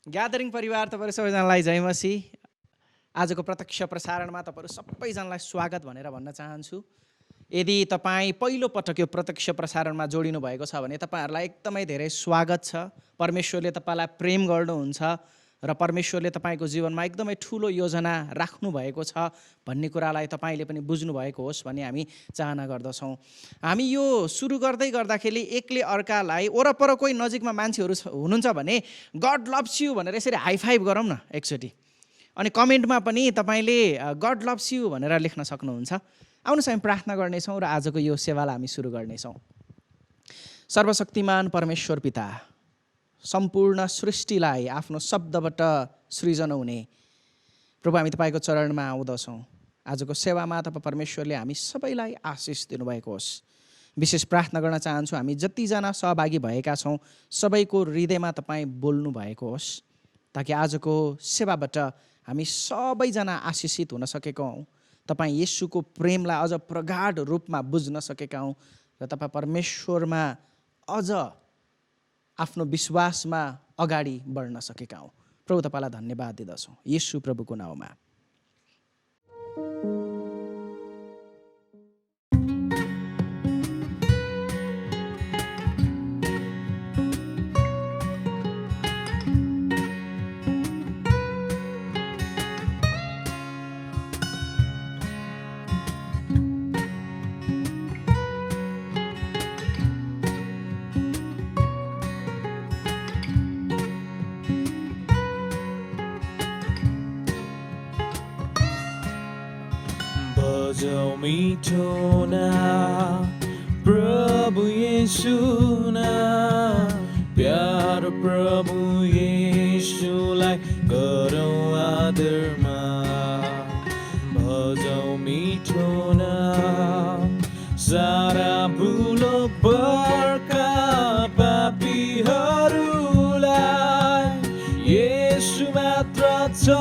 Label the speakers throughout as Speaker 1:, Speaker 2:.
Speaker 1: Gathering परिवार तपाईँहरू सबैजनालाई जय मसी। आजको प्रत्यक्ष प्रसारणमा तपाईँहरू सबैजनालाई स्वागत भनेर भन्न चाहन्छु। यदि तपाईँ पहिलो पटक यो प्रत्यक्ष प्रसारणमा जोडिनु भएको छ भने तपाईँहरूलाई एकदमै धेरै स्वागत छ। परमेश्वरले तपाईँलाई प्रेम गर्नुहुन्छ र परमेश्वरले तपाईँको जीवनमा एकदमै ठुलो योजना राख्नु भएको छ भन्ने कुरालाई तपाईँले पनि बुझ्नु भएको होस् भन्ने हामी चाहना गर्दछौँ। हामी यो सुरु गर्दाखेरि एकले अर्कालाई वरपर कोही नजिकमा मान्छेहरू हुनुहुन्छ भने गड लभ्स यु भनेर यसरी हाई फाइभ गरौँ न एकचोटि। अनि कमेन्टमा पनि तपाईँले गड लभ्स यु भनेर लेख्न सक्नुहुन्छ। आउनुहोस् हामी प्रार्थना गर्नेछौँ र आजको यो सेवालाई हामी सुरु गर्नेछौँ। सर्वशक्तिमान परमेश्वर पिता, सम्पूर्ण सृष्टिलाई आफ्नो शब्दबाट सृजना हुने प्रभु, हामी तपाईँको चरणमा आउँदछौँ। आजको सेवामा तपाईँ परमेश्वरले हामी सबैलाई आशिष दिनुभएको होस्। विशेष प्रार्थना गर्न चाहन्छु, हामी जतिजना सहभागी भएका छौँ सबैको हृदयमा तपाईँ बोल्नु भएको होस्, ताकि आजको सेवाबाट हामी सबैजना आशिषित हुन सकेका हौँ। तपाईँ येशूको प्रेमलाई अझ प्रगाढ रूपमा बुझ्न सकेका हौँ र तपाईँ परमेश्वरमा अझ आफ्नो विश्वासमा अगाडि बढ्न सकेका हौँ। प्रभु तपाईँलाई धन्यवाद दिँदछौँ येशू प्रभुको नाउँमा।
Speaker 2: बजाऊ मिठो नाम प्रभु येशूना, प्यारो प्रभु येशूलाई गरौँ आदरमा। बजाऊ मिठो नाम सारा भुलो बर्खा पापीहरूलाई, येशू मात्र छ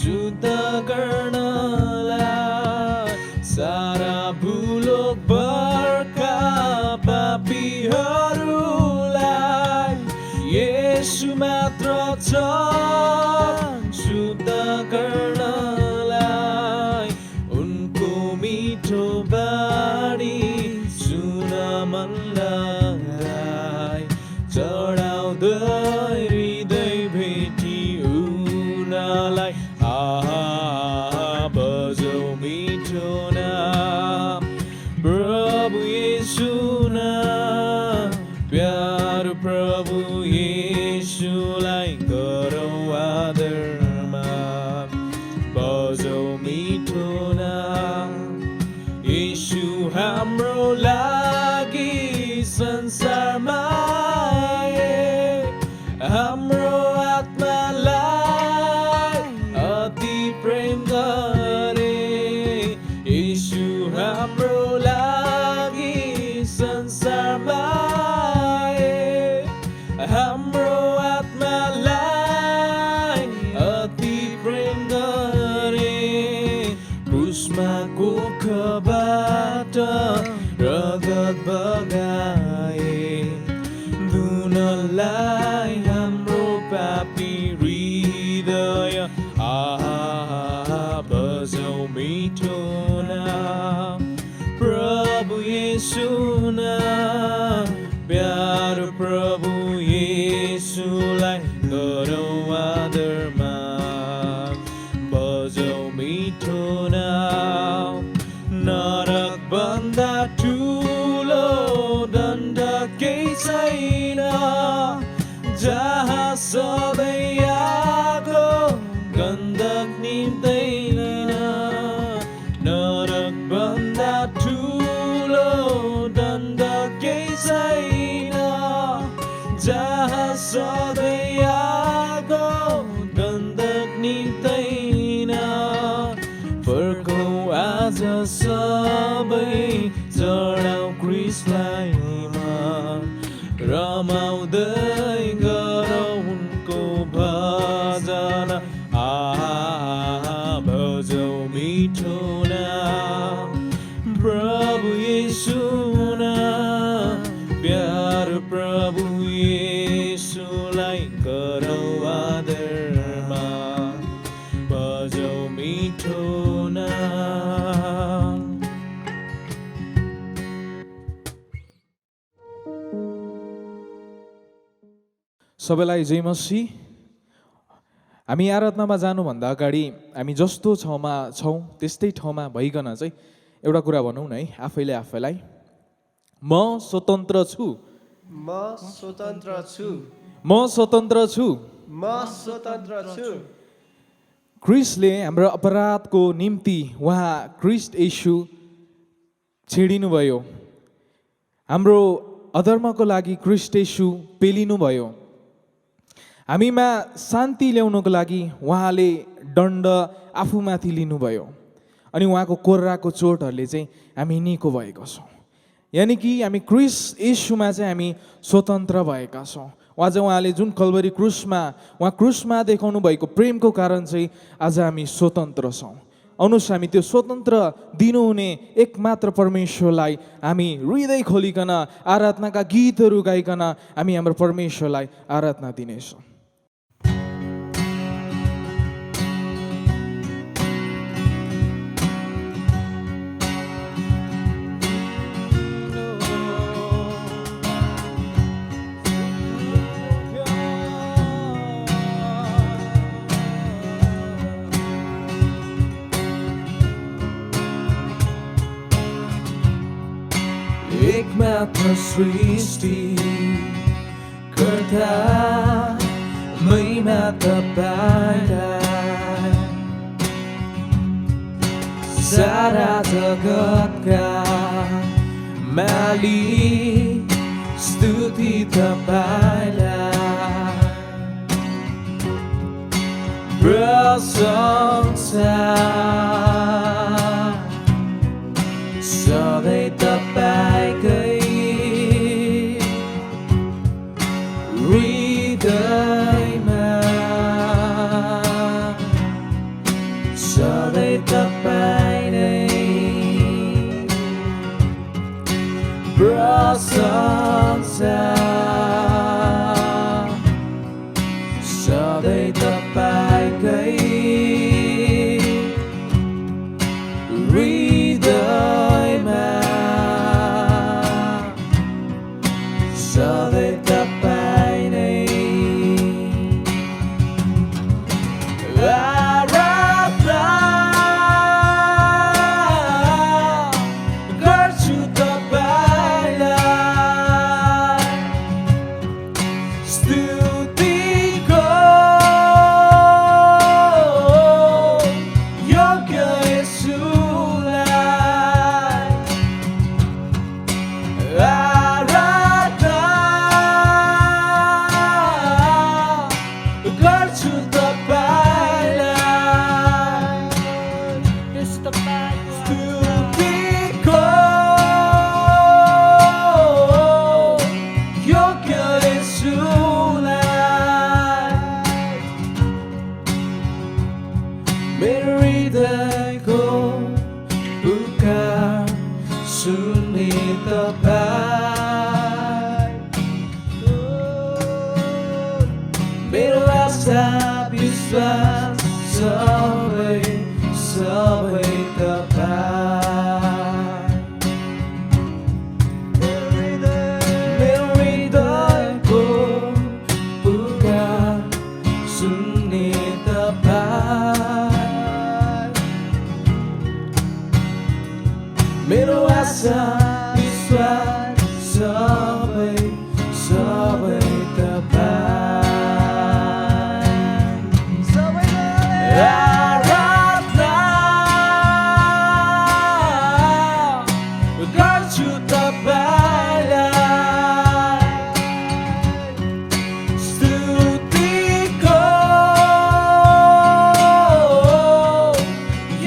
Speaker 2: शुद्ध गर्नलाई। सारा भुलो बर्खा पापीहरूलाई, येशू मात्र छ शुद्ध गर्नलाई। उनको मिठो बाणी सुन मनलाई, चढाउँदै हृदय भेटी उनलाई। बजाऊ मिठो नाम प्रभु येशूना, प्यारो प्रभु येशूलाई गरौँ आदरमा। बजाऊ मिठो नाम येशू हाम्रो लागि संसारमा आए, हाम्रो आत्मालाई अति प्रेम गरे। येशू हाम्रो लागि संसारमा आए, हाम्रो आत्मालाई अति प्रेम गरे। क्रुसमा कोखबाट रगत बगाए, धुनलाई हाम्रो पापी हृदय। बजाऊ मिठो नाम प्रभु येशूना, प्यारो प्रभु येशूलाई गरौँ आदरमा। बजाऊ मिठो नाम नरक भन्दा ठुलो दण्ड केही छैन, जहाँ सधैँ आगो गन्धक निम्दैन। नरक भन्दा ठुलो दण्ड केही छैन, जहाँ सधैँ आगो गन्धक निम्दैन। फर्कौँ आज सबै चढाऊ क्रिस्टलाई, रमाउँदै गरौँ उनको भजन। बजाऊ मिठो नाम प्रभु येशूना, प्यारो प्रभु येशूलाई गरौँ सबैलाई जय मसीह। हामी आराधनामा जानुभन्दा अगाडि हामी जस्तो ठाउँमा छौँ त्यस्तै ठाउँमा भइकन चाहिँ एउटा कुरा भनौँ न है आफैले आफैलाई, म स्वतन्त्र छु,
Speaker 3: म स्वतन्त्र छु,
Speaker 2: म स्वतन्त्र छु।
Speaker 3: म स्वतन्त्र छु।
Speaker 2: क्रिस्टले हाम्रो अपराधको निम्ति उहाँ क्रिस्ट येशू छिडिनुभयो, हाम्रो अधर्मको लागि क्रिस्ट येशू पेलिनुभयो, हामीमा शान्ति ल्याउनको लागि उहाँले दण्ड आफूमाथि लिनुभयो अनि उहाँको कोर्राको चोटहरूले चाहिँ हामी निको भएका छौँ। यानि कि हामी क्रिस्ट येशूमा चाहिँ हामी स्वतन्त्र भएका छौँ। उहाँले जुन कल्भरी क्रुसमा देखाउनु भएको प्रेमको कारण चाहिँ आज हामी स्वतन्त्र छौँ। आउनुहोस् हामी त्यो स्वतन्त्र दिनुहुने एकमात्र परमेश्वरलाई हामी हृदय खोलिकन आराधनाका गीतहरू गाइकन हामी हाम्रो परमेश्वरलाई आराधना दिनेछौँ। एकमात्र सृष्टि कर्ता महिमा तपाईलाई, सारा जगतका मालिक स्तुति तपाईलाई, प्रशंसा सधैँ तपाईकै हृदयमा, सधैँ तपाईँ नै प्रशंसा सधैँ तपाईकै हृदयमा, सधैँ तपाईँ नै आराधना गर्छु तपाईलाई, स्तुतिको योग्य येशूलाई, गर्छु तपाईलाई, स्तुतिको योग्य येशूलाई, मेरो हृदयको पुकार सुन्ने तपाईँ, मेरो आशा विश्वास सबै सबै तपाईँ, मेरो हृदयको पुकार सुन्ने तपाईँ, मेरो आशा विश्वास सबै सबै तपाईँ, आराधना गर्छु तपाईलाई, स्तुतिको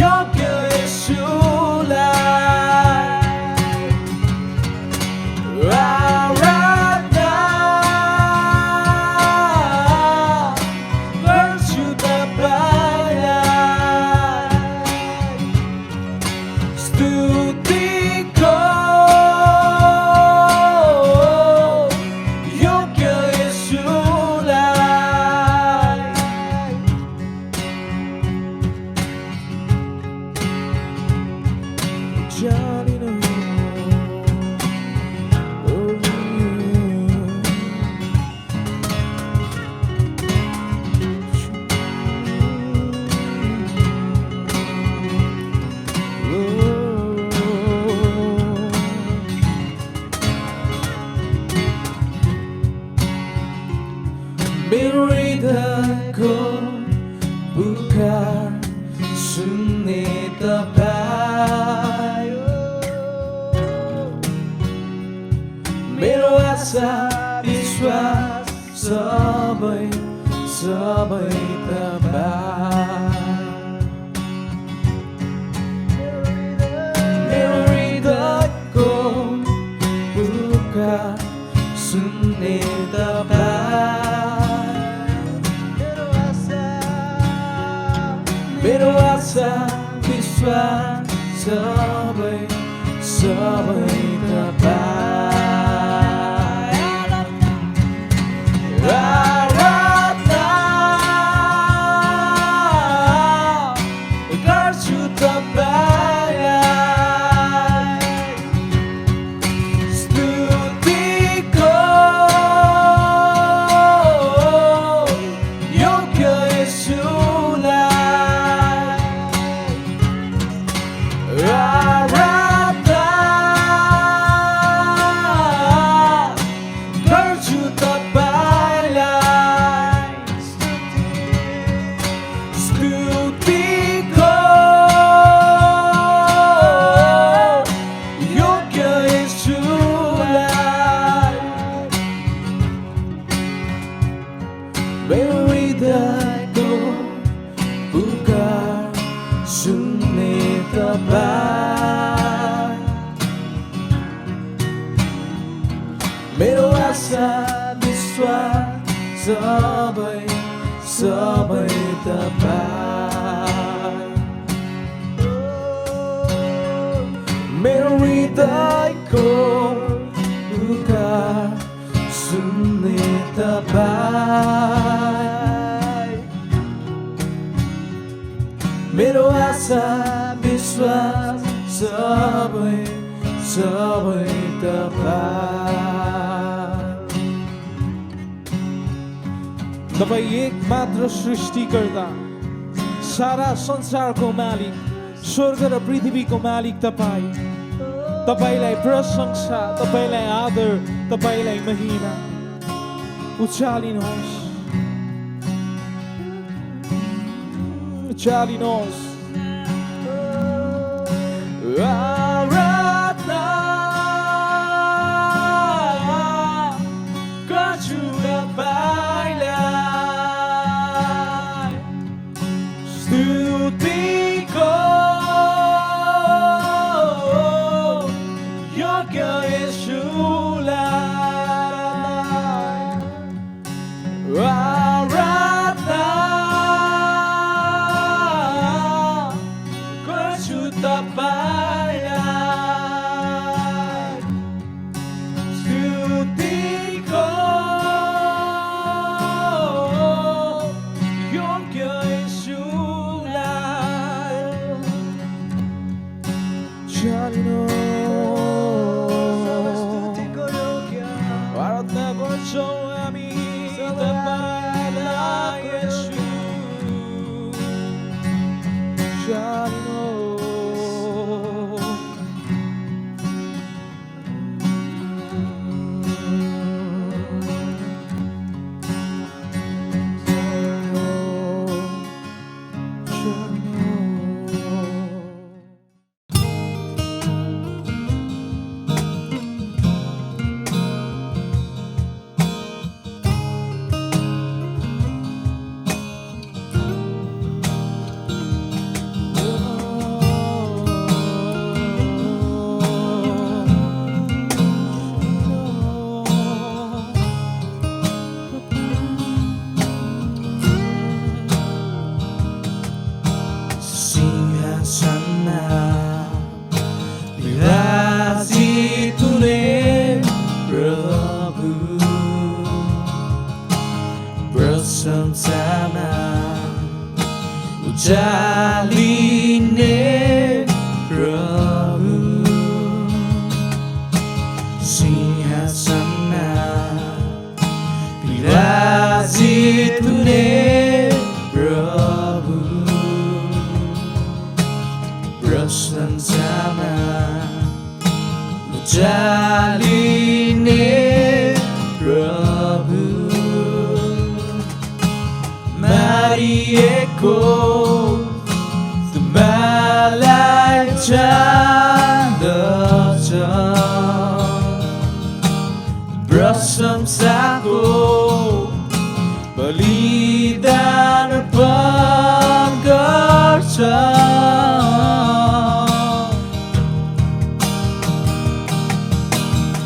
Speaker 2: योग्य येशूलाई, पुकार सुन्ने तपाईँ मेरो आशा विश्वास सबै सबै तपाईँ मेरो हृदयको पुकार सुन्ने तपाईँ मेरो आशा विश्वास सबै सबै तपाईँ आराधना गर्छु तपाईलाई स्तुतिको योग्य येशूलाई आराधना गर्छु तपाईलाई स्तुतिको योग्य येशूलाई मेरो हृदयको पुकार सुन्ने तपाईँ मेरो आशा विश्वास सबै सबै तपाईँ मेरो हृदयको पुकार सुन्ने तपाईँ मेरो आशा विश्वास सबै सबै तपाईँ एक मात्र सृष्टिकर्ता सारा संसारको मालिक स्वर्ग र पृथ्वीको मालिक तपाईँ तपाईलाई प्रशंसा तपाईलाई आदर तपाईलाई महिमा उचालिनुहोस् उचालिनुहोस् आराधना गर्छु तपाईलाई स्तुतिको योग्य येशूलाई आराधना गर्छु तपाईलाई स्तुतिको योग्य येशूलाई आराधना गर्छौँ हामी तपाईलाई येशू प्रशंसामा उचालिने प्रभु सिंहासनमा विराजित हुने प्रभु प्रशंसामा उचालिने प्रभु मारिए बसेको मलाई चाहन्छ प्रशंसाको बलिदान अर्पण गर्छ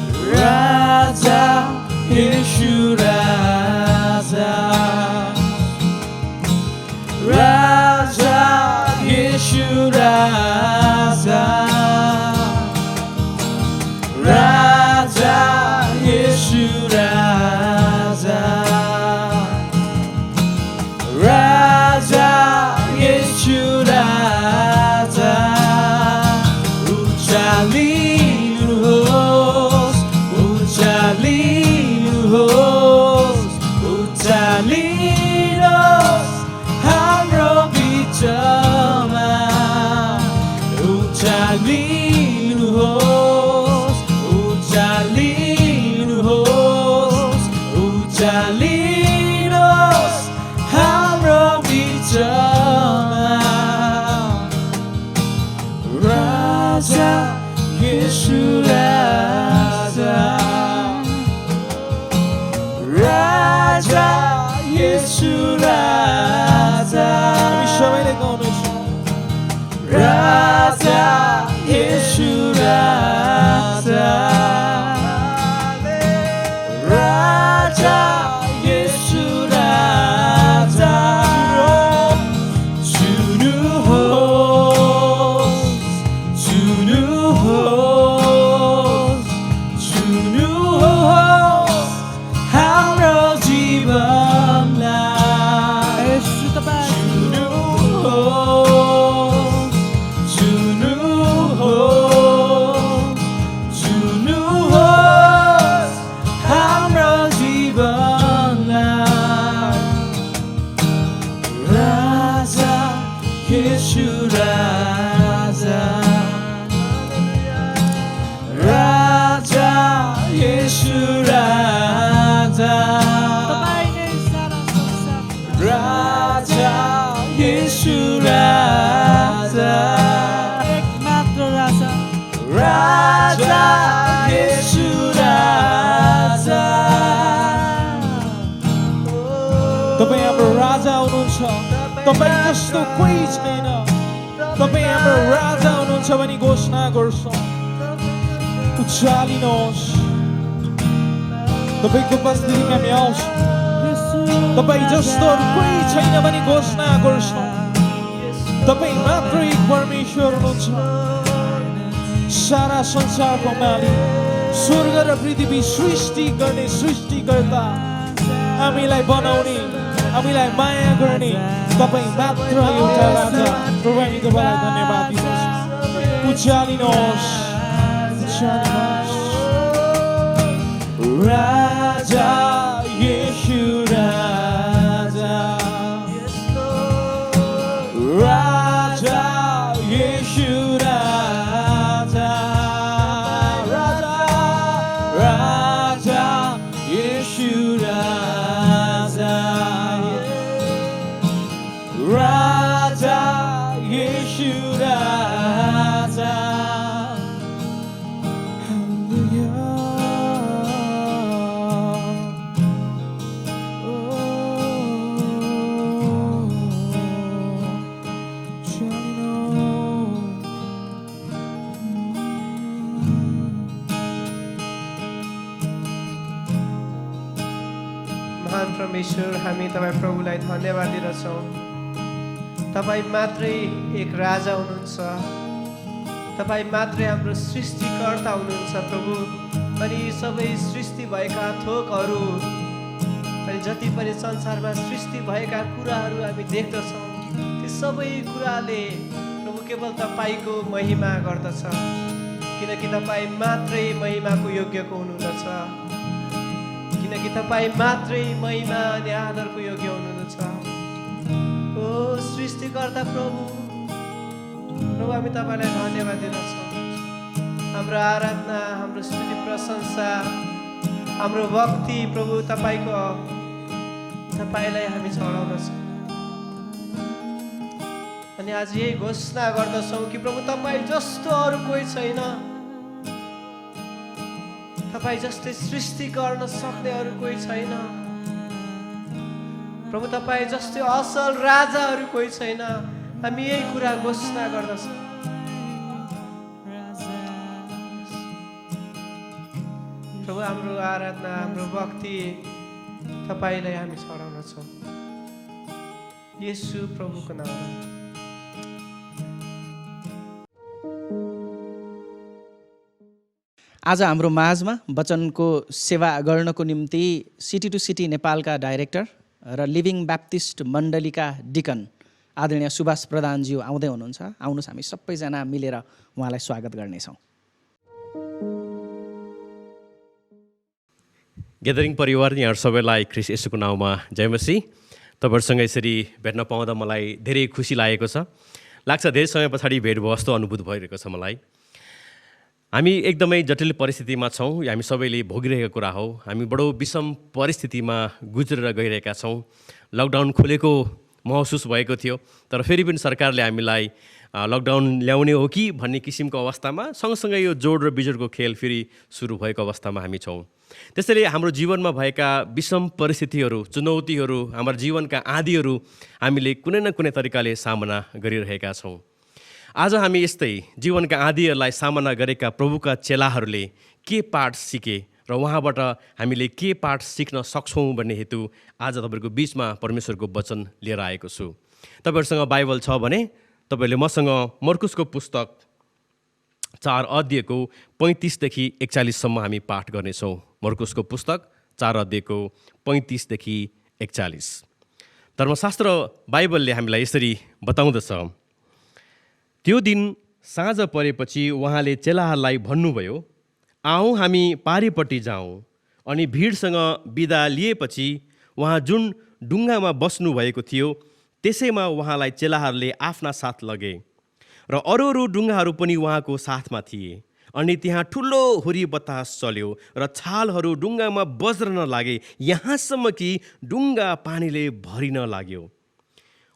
Speaker 2: राजा येशू राजा राजा येशू राजा राजा येशू राजा राजा येशू राजा उचालिनुहोस् उचालिनुहोस् उचालिनुहोस् हाम्रो बिचमा उचालिनुहोस् उचालिनुहोस् उचालिनुहोस् हाम्रो बिचमा राजा येशू राजा राजा येशू राजा हामी सबैले गाउनेछौँ राजा येशू राजा राजा येशू राजा चुन्नुहोस् चुन्नुहोस् चुन्नुहोस् हाम्रो जीवनलाई चुन्नुहोस् चुन्नुहोस् चुन्नुहोस् हाम्रो जीवनलाई राजा येशू राजा राजा येशू राजा राजा येशू राजा एकमात्र राजा राजा येशू राजा तपाईँ हाम्रो राजा हुनुहुन्छ तपाईँ जस्तो कोही छैन तपाईँ हाम्रो राजा हुनुहुन्छ भनी घोषणा गर्छौँ उचालिनुहोस् तपाईँको उपस्थितिमा हामी आउँछौँ तपाईँ जस्तो अरू कोही छैन भनी घोषणा गर्छौँ तपाईँ मात्रै एक परमेश्वर हुनुहुन्छ सारा संसारको मालिक स्वर्ग र पृथ्वी सृष्टि गर्ने सृष्टिकर्ता हामीलाई बनाउने हामीलाई माया गर्ने तपाईँ मात्र एउटा राजा प्रभु हामी तपाईँलाई धन्यवाद दिनुहोस् उचालिनुहोस् राजा येशू राजा राजा येशू राजा राजा राजा येशू राजा राजा येशू राजा
Speaker 3: महान परमेश्वर हामी तपाईँ प्रभुलाई धन्यवाद दिँदछौँ तपाईँ मात्रै एक राजा हुनुहुन्छ तपाईँ मात्रै हाम्रो सृष्टिकर्ता हुनुहुन्छ प्रभु अनि यी सबै सृष्टि भएका थोकहरू अनि जति पनि संसारमा सृष्टि भएका कुराहरू हामी देख्दछौँ ती सबै कुराले प्रभु केवल तपाईँको महिमा गर्दछ किनकि तपाईँ मात्रै महिमाको योग्यको हुनुहुँदछ किनकि तपाईँ मात्रै महिमा अनि आदरको योग्य हुनुहुन्छ ओ सृष्टिकर्ता प्रभु प्रभु हामी तपाईँलाई धन्यवाद दिन्छौँ हाम्रो आराधना हाम्रो स्तुति प्रशंसा हाम्रो भक्ति प्रभु तपाईँलाई हामी चढाउँदछौँ अनि आज यही घोषणा गर्दछौँ कि प्रभु तपाईँ जस्तो अरू कोही छैन, तपाईँ जस्तै सृष्टि गर्न सक्ने अरू कोही छैन, प्रभु तपाईँ जस्तै असल राजाहरू कोही छैन। हामी यही कुरा घोषणा गर्दछौँ। प्रभु हाम्रो आराधना, हाम्रो भक्ति तपाईलाई हामी चढाउनेछौँ येशू प्रभुको नाममा।
Speaker 1: आज हाम्रो माझमा वचनको सेवा गर्नको निम्ति सिटी टु सिटी नेपालका डाइरेक्टर र लिभिङ ब्याप्टिस्ट मण्डलीका डिकन आदरणीय सुभाष प्रधानज्यू आउँदै हुनुहुन्छ। आउनुहोस् हामी सबैजना मिलेर उहाँलाई स्वागत गर्नेछौँ।
Speaker 4: ग्यादरिङ परिवार, यहाँ सबैलाई ख्रीष्ट येशूको नाउँमा जय मसीह। तपाईँहरूसँग यसरी भेट्न पाउँदा मलाई धेरै खुसी लागेको छ। लाग्छ धेरै समय पछाडि भेट भयो जस्तो अनुभूत भइरहेको छ मलाई। हामी एकदमै जटिल परिस्थितिमा छौँ, हामी सबैले भोगिरहेको कुरा हो। हामी बडो विषम परिस्थितिमा गुज्रेर गइरहेका छौँ। लकडाउन खोलेको महसुस भएको थियो, तर फेरि पनि सरकारले हामीलाई लकडाउन ल्याउने हो कि भन्ने किसिमको अवस्थामा सँगसँगै यो जोड र बिजोडको खेल फेरि सुरु भएको अवस्थामा हामी छौँ। त्यसैले हाम्रो जीवनमा भएका विषम परिस्थितिहरू, चुनौतीहरू, हाम्रो जीवनका आँधीहरू हामीले कुनै न कुनै तरिकाले सामना गरिरहेका छौँ। आज हामी यस्तै जीवनका आँधीहरूलाई सामना गरेका प्रभुका चेलाहरूले के पाठ सिके र उहाँबाट हामीले के पाठ सिक्न सक्छौँ भन्ने हेतु आज तपाईँहरूको बिचमा परमेश्वरको वचन लिएर आएको छु। तपाईँहरूसँग बाइबल छ भने तपाईँहरूले मसँग मर्कुसको पुस्तक 4 अध्यायको 35 देखि 41 सम्म हामी पाठ गर्नेछौँ। मर्कुसको पुस्तक 4 अध्यायको 35 देखि 41। धर्मशास्त्र बाइबलले हामीलाई यसरी बताउँदछ, त्यो दिन साँझ परेपछि उहाँले चेलाहरूलाई भन्नुभयो, आऊ हामी पारिपट्टि जाउँ। अनि भिडसँग बिदा लिएपछि उहाँ जुन डुङ्गामा बस्नुभएको थियो त्यसैमा उहाँलाई चेलाहरूले आफ्ना साथ लगे र अरू डुङ्गाहरू पनि उहाँको साथमा थिए। अनि त्यहाँ ठुलो हुरी बतास चल्यो र छालहरू डुङ्गामा बज्रन लागे, यहाँसम्म कि डुङ्गा पानीले भरिन लाग्यो।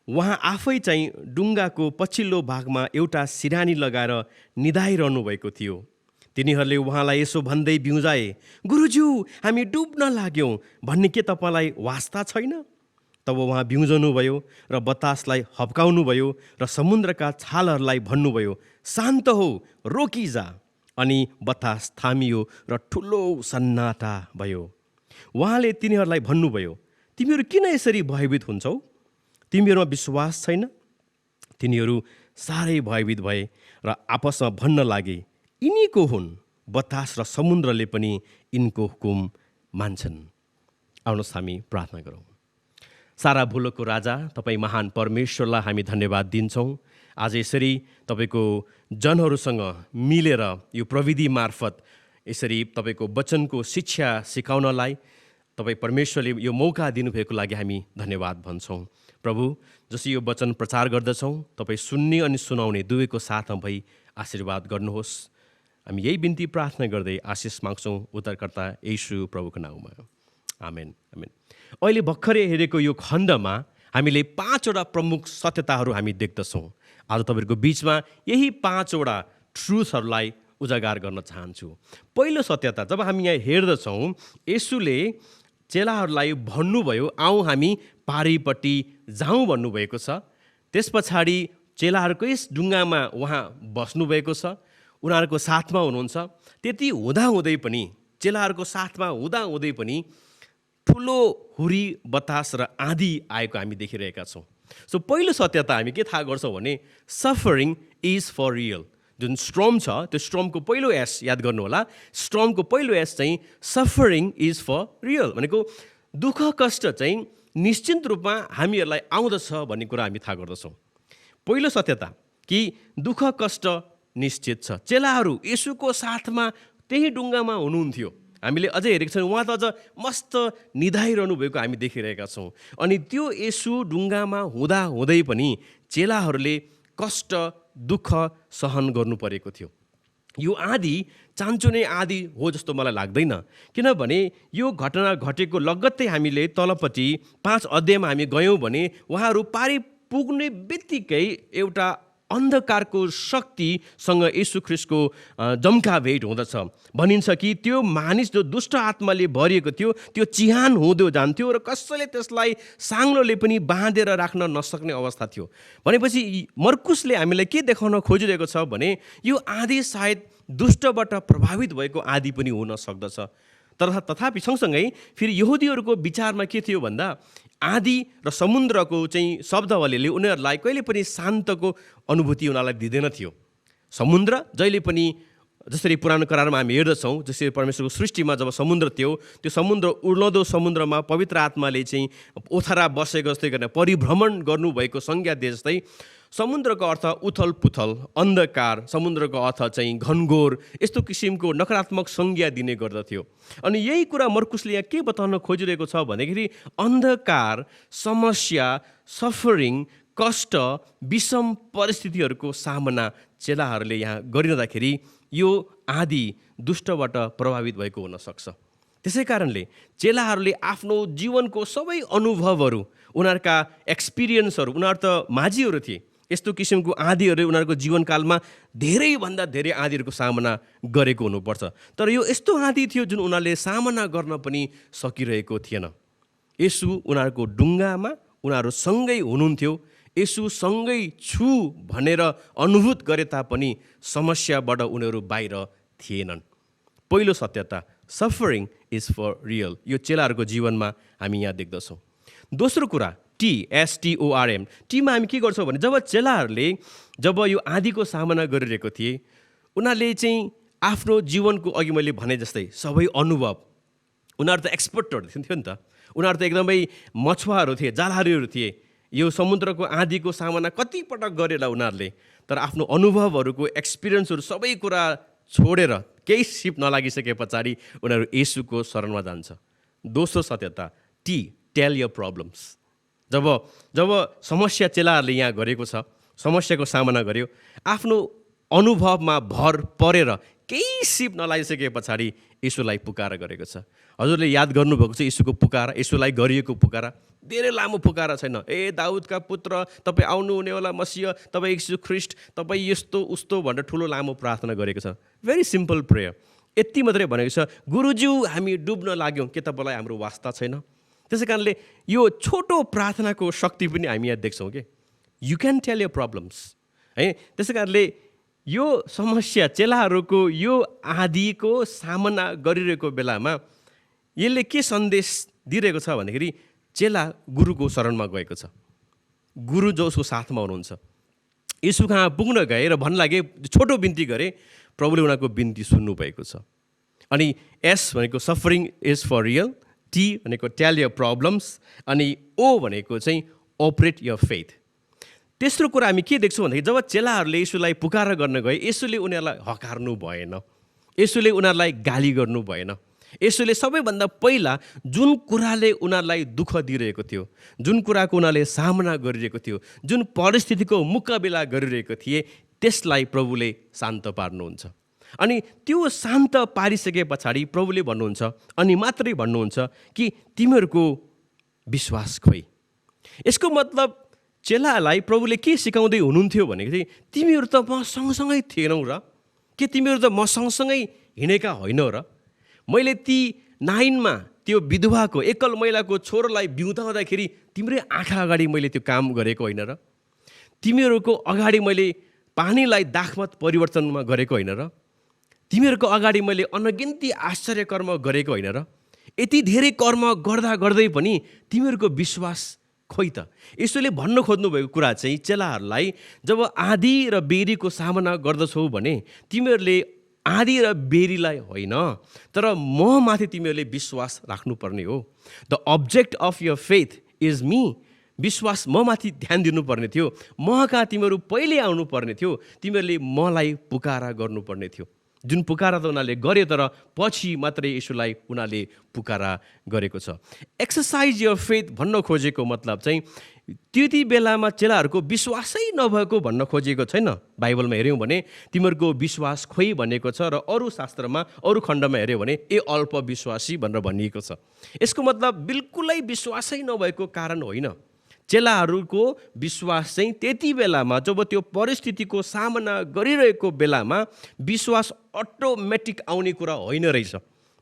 Speaker 4: उहाँ आफै चाहिँ डुङ्गाको पछिल्लो भागमा एउटा सिरानी लगाएर निदाइरहनु भएको थियो। तिनीहरूले उहाँलाई यसो भन्दै बिउजाए, गुरुज्यू हामी डुब्न लाग्यौँ भन्ने के तपाईँलाई वास्ता छैन? तब उहाँ बिउजनुभयो र बतासलाई हप्काउनुभयो र समुद्रका छालहरूलाई भन्नुभयो, शान्त हो, रोकिजा। अनि बतास थामियो र ठुलो सन्नाटा भयो। उहाँले तिनीहरूलाई भन्नुभयो, तिमीहरू किन यसरी भयभीत हुन्छौ? तिमीहरूमा विश्वास छैन? तिनीहरू साह्रै भयभीत भए र आपसमा भन्न लागे, यिनीको हुन्, बतास र समुद्रले पनि यिनको हुकुम मान्छन्। आउनुहोस् हामी प्रार्थना गरौँ। सारा भुलोको राजा, तपाईँ महान परमेश्वरलाई हामी धन्यवाद दिन्छौँ। आज यसरी तपाईँको जनहरूसँग मिलेर यो प्रविधि मार्फत यसरी तपाईँको वचनको शिक्षा सिकाउनलाई तपाईँ परमेश्वरले यो मौका दिनुभएको लागि हामी धन्यवाद भन्छौँ। प्रभु, जसरी यो वचन प्रचार गर्दछौँ तपाईँ सुन्ने अनि सुनाउने दुवैको साथमा भई आशीर्वाद गर्नुहोस्। हामी यही बिन्ती प्रार्थना गर्दै आशिष माग्छौँ उद्धारकर्ता येशू प्रभुको नाउँमा, आमेन आमेन। अहिले भर्खरै हेरेको यो खण्डमा हामीले 5वटा प्रमुख सत्यताहरू हामी देख्दछौँ। आज तपाईँहरूको बिचमा यही 5वटा ट्रुथहरूलाई उजागर गर्न चाहन्छु। पहिलो सत्यता, जब हामी यहाँ हेर्दछौँ येशूले चेलाहरूलाई भन्नुभयो, आऊ हामी पारिपट्टि जाउँ भन्नुभएको छ। त्यस पछाडि चेलाहरूकै डुङ्गामा उहाँ बस्नुभएको छ, उनीहरूको साथमा हुनुहुन्छ। त्यति हुँदाहुँदै पनि, चेलाहरूको साथमा हुँदाहुँदै पनि ठुलो हुरी बतास र आँधी आएको हामी देखिरहेका छौँ। सो पहिलो सत्यता हामी के थाहा गर्छौँ भने सफरिङ इज फर रियल। जुन स्ट्रम छ त्यो स्ट्रमको पहिलो एस याद गर्नु होला। स्ट्रमको पहिलो एस चाहिँ सफरिङ इज फर रियल, भनेको दुःख कष्ट चाहिँ निश्चित रूपमा हामीहरूलाई आउँदछ भन्ने कुरा हामी थाहा गर्दछौँ। पहिलो सत्यता कि दुःख कष्ट निश्चित छ। चेलाहरू येशूको साथमा त्यही डुङ्गामा हुनुहुन्थ्यो। हामीले अझै हेरेको छौँ, उहाँ त अझ मस्त निधाइरहनु भएको हामी देखिरहेका छौँ। अनि त्यो येशू डुङ्गामा हुँदै पनि चेलाहरूले कष्ट दुःख सहन गर्नु परेको थियो। यो आँधी चान्चुने आँधी हो जस्तो मलाई लाग्दैन, किनभने यो घटना घटेको लगत्तै हामीले तलपट्टि 5 अध्यायमा हामी गयौँ भने उहाँहरू पुग्ने बित्तिकै एउटा अन्धकारको शक्तिसँग येशू ख्रीष्टको जम्का भेट हुँदछ। भनिन्छ कि त्यो मानिस जो दुष्ट आत्माले भरिएको थियो त्यो चिहान हुँदो जान्थ्यो र कसैले त्यसलाई साङ्लोले पनि बाँधेर राख्न नसक्ने अवस्था थियो। भनेपछि मर्कुसले हामीलाई के देखाउन खोजिरहेको छ भने यो आँधी सायद दुष्टबाट प्रभावित भएको आँधी पनि हुन सक्दछ। तथापि सँगसँगै फेरि यहुदीहरूको विचारमा के थियो भन्दा आँधी र समुद्रको चाहिँ शब्दावलीले उनीहरूलाई कहिले पनि शान्तको अनुभूति उनीहरूलाई दिँदैन थियो। समुद्र जहिले पनि जसरी पुरानो करारमा हामी हेर्दछौँ, जसरी परमेश्वरको सृष्टिमा जब समुद्र थियो त्यो समुद्र उर्लदो समुद्रमा पवित्र आत्माले चाहिँ ओथरा बसेको जस्तै गरेर परिभ्रमण गर्नुभएको संज्ञा दिए जस्तै समुद्रको अर्थ उथल पुथल, अन्धकार, समुद्रको अर्थ चाहिँ घनघोर, यस्तो किसिमको नकारात्मक संज्ञा दिने गर्दथ्यो। अनि यही कुरा मर्कुसले यहाँ के बताउन खोजिरहेको छ भन्दाखेरि अन्धकार, समस्या, सफरिङ, कष्ट, विषम परिस्थितिहरूको सामना चेलाहरूले यहाँ गरिरहँदाखेरि यो आदि दुष्टबाट प्रभावित भएको हुनसक्छ। त्यसै कारणले चेलाहरूले आफ्नो जीवनको सबै अनुभवहरू, उनीहरूका एक्सपिरियन्सहरू, उनीहरू त माझीहरू थिए, यस्तो किसिमको आँधीहरू उनीहरूको जीवनकालमा धेरैभन्दा धेरै आँधीहरूको सामना गरेको हुनुपर्छ। तर यो यस्तो आँधी थियो जुन उनीहरूले सामना गर्न पनि सकिरहेको थिएन। येशू उनीहरूको डुङ्गामा उनीहरू सँगै हुनुहुन्थ्यो, येशू सँगै छु भनेर अनुभूत गरे तापनि समस्याबाट उनीहरू बाहिर थिएनन्। पहिलो सत्यता, सफरिङ इज फर रियल, यो चेलाहरूको जीवनमा हामी यहाँ देख्दछौँ। दोस्रो कुरा, TSTORM, टीमा हामी के गर्छौँ भने जब चेलाहरूले जब यो आँधीको सामना गरिरहेको थिए उनीहरूले चाहिँ आफ्नो जीवनको अघि मैले भने जस्तै सबै अनुभव, उनीहरू त एक्सपर्टहरू थियो नि त, उनीहरू त एकदमै मछुवाहरू थिए, जालहारीहरू थिए। यो समुद्रको आँधीको सामना कतिपटक गरेला उनीहरूले, तर आफ्नो अनुभवहरूको एक्सपिरियन्सहरू सबै कुरा छोडेर केही सिप नलागिसके पछाडि उनीहरू येशूको शरणमा जान्छ। दोस्रो सत्यता, टेल योर प्रब्लम्स। जब समस्या चेलाहरूले यहाँ गरेको छ, समस्याको सामना गर्यो, आफ्नो अनुभवमा भर परेर केही सिप नलागिसके पछाडि येशूलाई पुकारा गरेको छ। हजुरले याद गर्नुभएको छ येशूको पुकारा, येशूलाई गरिएको पुकारा, धेरै लामो पुकारा छैन। ए दाउदका पुत्र, तपाईँ आउनुहुनेवाला मसीह, तपाईँ येशू ख्रीष्ट, तपाईँ यस्तो उस्तो भनेर ठुलो लामो प्रार्थना गरेको छ। Very simple prayer. यति मात्रै भनेको छ, गुरुज्यू हामी डुब्न लाग्यौँ, के तपाईँलाई हाम्रो वास्ता छैन? त्यसै कारणले यो छोटो प्रार्थनाको शक्ति पनि हामी यहाँ देख्छौँ कि you can tail your problems है। त्यसै कारणले यो समस्या चेलाहरूको यो आँधीको सामना गरिरहेको बेलामा यसले के सन्देश दिइरहेको छ भन्दाखेरि चेला गुरुको शरणमा गएको छ, गुरु जो उसको साथमा हुनुहुन्छ। येशू कहाँ पुग्न गए र भन्न लागे, छोटो बिन्ती गरे, प्रभुले उनीहरूको बिन्ती सुन्नुभएको छ। अनि एस भनेको suffering is for real, T भनेको टेल योर प्रब्लम्स, अनि ओ भनेको चाहिँ अपरेट योर फेथ। तेस्रो कुरा हामी के देख्छौँ भन्दाखेरि जब चेलाहरूले येशूलाई पुकारा गर्न गए येशूले उनीहरूलाई हकार्नु भएन, येशूले उनीहरूलाई गाली गर्नु भएन। येशूले सबैभन्दा पहिला जुन कुराले उनीहरूलाई दुःख दिइरहेको थियो, जुन कुराको उनीहरूले सामना गरिरहेको थियो, जुन परिस्थितिको मुकाबिला गरिरहेको थिए, त्यसलाई प्रभुले शान्त पार्नुहुन्छ। अनि त्यो शान्त पारिसके पछाडि प्रभुले भन्नुहुन्छ, अनि मात्रै भन्नुहुन्छ कि तिमीहरूको विश्वास खोइ। यसको मतलब चेलालाई प्रभुले के सिकाउँदै हुनुहुन्थ्यो भनेको चाहिँ तिमीहरू त म सँगसँगै थिएनौ र, के तिमीहरू त म सँगसँगै हिँडेका होइनौ र? मैले ती 9मा त्यो विधवाको एकल महिलाको छोरोलाई बिउताउँदाखेरि तिम्रै आँखा अगाडि मैले त्यो काम गरेको होइन र? तिमीहरूको अगाडि मैले पानीलाई दाखमत परिवर्तनमा गरेको होइन र? तिमीहरूको अगाडि मैले अनगिन्ती आश्चर्य कर्म गरेको होइन र? यति धेरै कर्म गर्दा गर्दै पनि तिमीहरूको विश्वास खोइ त। यसोले भन्न खोज्नुभएको कुरा चाहिँ चेलाहरूलाई जब आँधी र बेरीको सामना गर्दछौ भने तिमीहरूले आँधी र बेरीलाई होइन तर म माथि तिमीहरूले विश्वास राख्नुपर्ने हो। The object of your faith is me. विश्वास म माथि ध्यान दिनुपर्ने थियो, म कहाँ तिमीहरू पहिले आउनुपर्ने थियो, तिमीहरूले मलाई पुकारा गर्नुपर्ने थियो। जुन पुकारा त उनीहरूले गरे तर पछि मात्रै येशूलाई उनीहरूले पुकारा गरेको छ। एक्सर्साइज यर फेथ भन्न खोजेको मतलब चाहिँ त्यति बेलामा चेलाहरूको विश्वासै नभएको भन्न खोजिएको छैन। बाइबलमा हेऱ्यौँ भने तिमीहरूको विश्वास खोइ भनेको छ र अरू शास्त्रमा अरू खण्डमा हेऱ्यौँ भने अल्प विश्वासी भनेर भनिएको छ। यसको मतलब बिल्कुलै विश्वासै नभएको कारण होइन, चेलाहरूको विश्वास चाहिँ त्यति बेलामा जब त्यो परिस्थितिको सामना गरिरहेको बेलामा विश्वास अटोमेटिक आउने कुरा होइन रहेछ।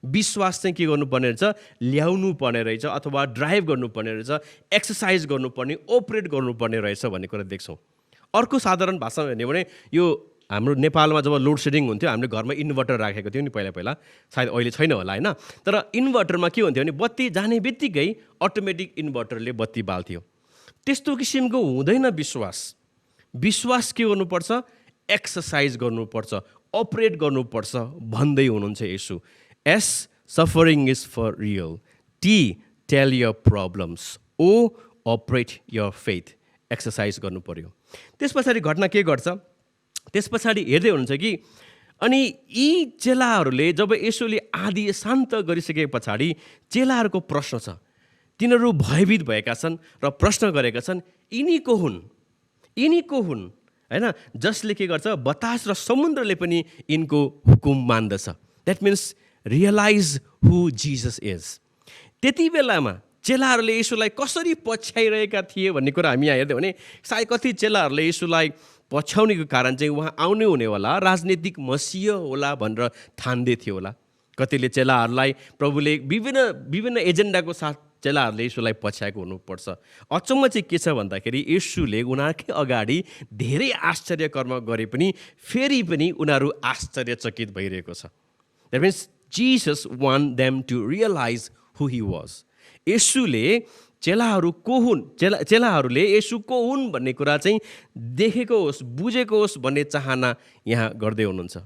Speaker 4: विश्वास चाहिँ के गर्नुपर्ने रहेछ, ल्याउनु पर्ने रहेछ अथवा ड्राइभ गर्नुपर्ने रहेछ, एक्सर्साइज गर्नुपर्ने, ओपरेट गर्नुपर्ने रहेछ भन्ने कुरा देख्छौँ। अर्को साधारण भाषामा हेर्ने भने यो हाम्रो नेपालमा जब लोड सेडिङ हुन्थ्यो हामीले घरमा इन्भर्टर राखेको थियौँ नि पहिला, सायद अहिले छैन होला होइन, तर इन्भर्टरमा के हुन्थ्यो भने बत्ती जाने बित्तिकै अटोमेटिक इन्भर्टरले बत्ती बाल्थ्यो। त्यस्तो किसिमको हुँदैन विश्वास। विश्वास के गर्नुपर्छ, एक्सर्साइज गर्नुपर्छ, अपरेट गर्नुपर्छ भन्दै हुनुहुन्छ Yeshu. S, suffering is for real. T, tell your problems. O, operate your faith, exercise गर्नु पर्यो। त्यस पछाडि घटना के गर्छ, त्यस पछाडि हेर्दै हुनुहुन्छ कि अनि यी चेलाहरूले जब येशूले आदि शान्त गरिसके पछाडि चेलाहरूको प्रश्न छ, तिनीहरू भयभीत भएका छन् र प्रश्न गरेका छन्, यिनी को हुन् होइन, जसले के गर्छ, बतास र समुद्रले पनि यिनको हुकुम मान्दछ। That means realise who Jesus is. त्यति बेलामा चेलाहरूले येशूलाई कसरी पछ्याइरहेका थिए भन्ने कुरा हामी यहाँ हेर्दै भने सायद कति चेलाहरूले येशूलाई पछ्याउनेको कारण चाहिँ उहाँ आउने हुने होला, राजनीतिक मसिह होला भनेर ठान्दै थियो होला। कतिले चेलाहरूलाई प्रभुले विभिन्न एजेन्डाको साथ चेलाहरूले येशूलाई पछ्याएको हुनुपर्छ। अचम्म चाहिँ के छ भन्दाखेरि येशूले उनीहरूकै अगाडि धेरै आश्चर्य कर्म गरे पनि फेरि पनि उनीहरू आश्चर्यचकित भइरहेको छ। That means Jesus want them to realize who he was. येशूले चेलाहरू को हुन्, चेलाहरूले येशू को हुन् भन्ने कुरा चाहिँ देखेको होस्, बुझेको होस् भन्ने चाहना यहाँ गर्दै हुनुहुन्छ।